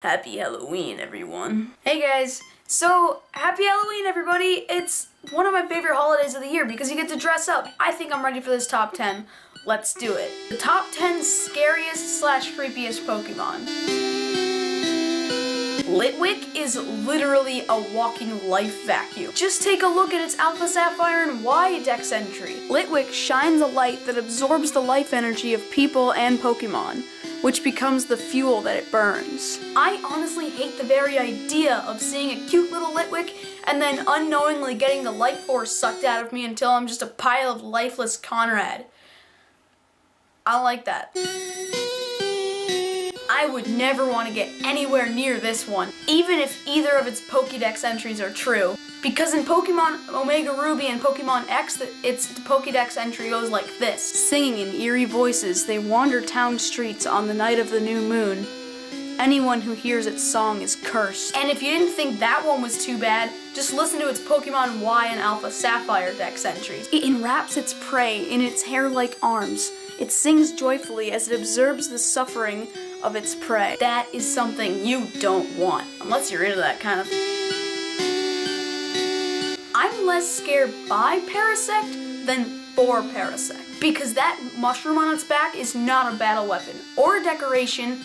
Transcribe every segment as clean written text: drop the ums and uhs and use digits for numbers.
Happy Halloween, everyone. Hey guys, so happy Halloween, everybody. It's one of my favorite holidays of the year because you get to dress up. I think I'm ready for this top 10. Let's do it. The top 10 scariest / creepiest Pokemon. Litwick is literally a walking life vacuum. Just take a look at its Alpha Sapphire and Y Dex entry. Litwick shines a light that absorbs the life energy of people and Pokemon, which becomes the fuel that it burns. I honestly hate the very idea of seeing a cute little Litwick and then unknowingly getting the life force sucked out of me until I'm just a pile of lifeless Conrad. I don't like that. I would never want to get anywhere near this one, even if either of its Pokédex entries are true. Because in Pokemon Omega Ruby and Pokemon X, its Pokédex entry goes like this. Singing in eerie voices, they wander town streets on the night of the new moon. Anyone who hears its song is cursed. And if you didn't think that one was too bad, just listen to its Pokemon Y and Alpha Sapphire Dex entries. It enwraps its prey in its hair-like arms. It sings joyfully as it observes the suffering of its prey. That is something you don't want, unless you're into that kind of thing. I'm less scared by Parasect than for Parasect, because that mushroom on its back is not a battle weapon, or a decoration,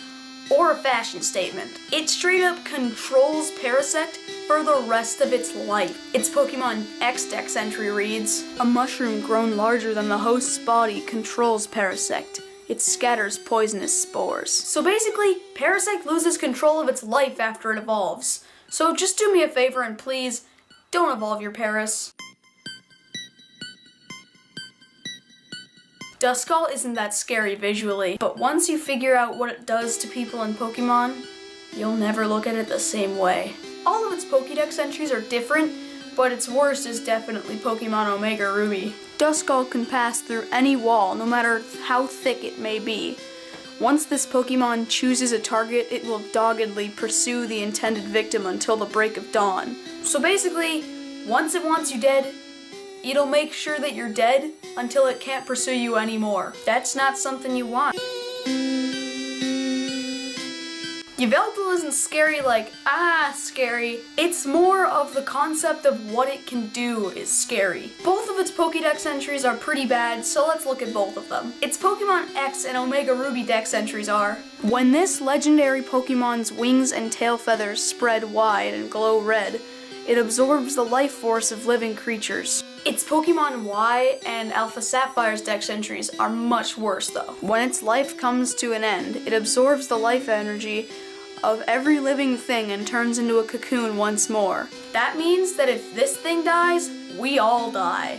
or a fashion statement. It straight up controls Parasect for the rest of its life. Its Pokemon X Dex entry reads, a mushroom grown larger than the host's body controls Parasect. It scatters poisonous spores. So basically, Parasect loses control of its life after it evolves. So just do me a favor and please, don't evolve your Paras. Duskull isn't that scary visually, but once you figure out what it does to people in Pokemon, you'll never look at it the same way. All of its Pokédex entries are different, but its worst is definitely Pokemon Omega Ruby. Duskull can pass through any wall, no matter how thick it may be. Once this Pokemon chooses a target, it will doggedly pursue the intended victim until the break of dawn. So basically, once it wants you dead, it'll make sure that you're dead until it can't pursue you anymore. That's not something you want. Yveltal isn't scary like, scary. It's more of the concept of what it can do is scary. Both of its Pokédex entries are pretty bad, so let's look at both of them. Its Pokemon X and Omega Ruby Dex entries are, when this legendary Pokemon's wings and tail feathers spread wide and glow red, it absorbs the life force of living creatures. Its Pokemon Y and Alpha Sapphire's Dex entries are much worse though. When its life comes to an end, it absorbs the life energy of every living thing and turns into a cocoon once more. That means that if this thing dies, we all die.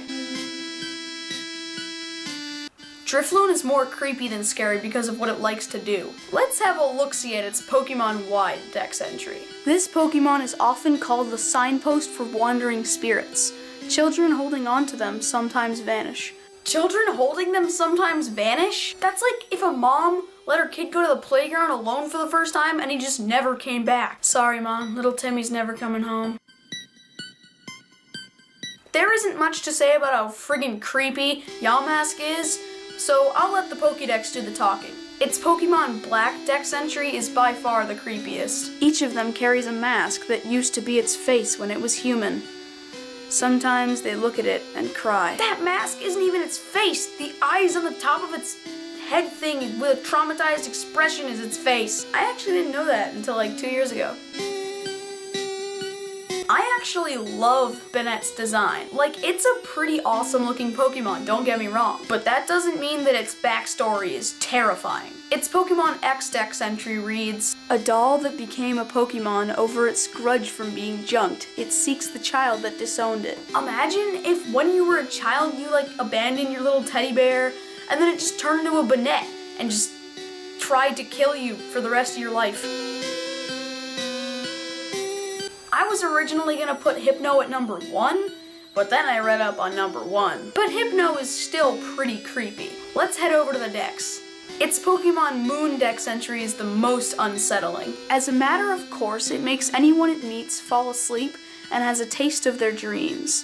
Drifloon is more creepy than scary because of what it likes to do. Let's have a look-see at its Pokemon Y Dex entry. This Pokemon is often called the signpost for wandering spirits. Children holding on to them sometimes vanish. Children holding them sometimes vanish? That's like if a mom let her kid go to the playground alone for the first time and he just never came back. Sorry mom, little Timmy's never coming home. There isn't much to say about how friggin' creepy Yamask is, so I'll let the Pokédex do the talking. Its Pokemon Black Dex entry is by far the creepiest. Each of them carries a mask that used to be its face when it was human. Sometimes they look at it and cry. That mask isn't even its face! The eyes on the top of its head thing with a traumatized expression is its face. I actually didn't know that until like 2 years ago. I actually love Banette's design. Like, it's a pretty awesome looking Pokemon, don't get me wrong. But that doesn't mean that its backstory is terrifying. Its Pokemon X Dex entry reads, a doll that became a Pokemon over its grudge from being junked. It seeks the child that disowned it. Imagine if when you were a child you like abandoned your little teddy bear and then it just turned into a Banette and just tried to kill you for the rest of your life. I was originally gonna put Hypno at number 1, but then I read up on number 1. But Hypno is still pretty creepy. Let's head over to the Dex. Its Pokemon Moon Dex entry is the most unsettling. As a matter of course, it makes anyone it meets fall asleep and has a taste of their dreams.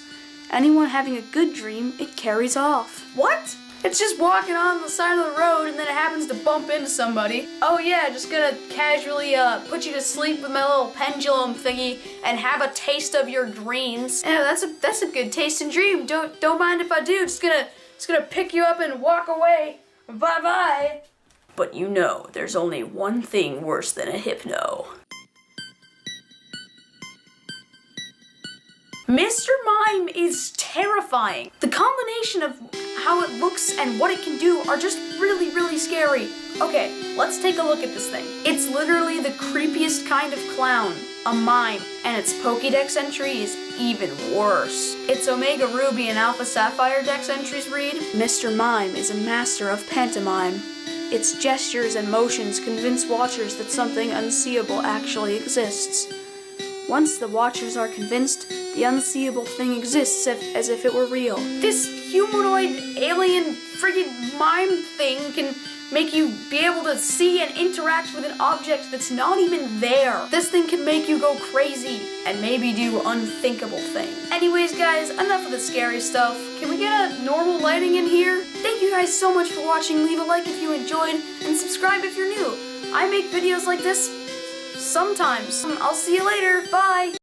Anyone having a good dream, it carries off. What? It's just walking on the side of the road and then it happens to bump into somebody. Oh yeah, just gonna casually put you to sleep with my little pendulum thingy and have a taste of your dreams. Yeah, that's a good taste and dream. Don't mind if I do. Just gonna pick you up and walk away. Bye-bye. But you know, there's only one thing worse than a hypno. Mr. Mime is terrifying. The combination of how it looks and what it can do are just really, really scary. Okay, let's take a look at this thing. It's literally the creepiest kind of clown, a mime, and its Pokédex entry is even worse. Its Omega Ruby and Alpha Sapphire Dex entries read, Mr. Mime is a master of pantomime. Its gestures and motions convince watchers that something unseeable actually exists. Once the watchers are convinced, the unseeable thing exists as if it were real. This humanoid alien friggin' mime thing can make you be able to see and interact with an object that's not even there. This thing can make you go crazy and maybe do unthinkable things. Anyways guys, enough of the scary stuff. Can we get a normal lighting in here? Thank you guys so much for watching. Leave a like if you enjoyed and subscribe if you're new. I make videos like this sometimes. I'll see you later. Bye.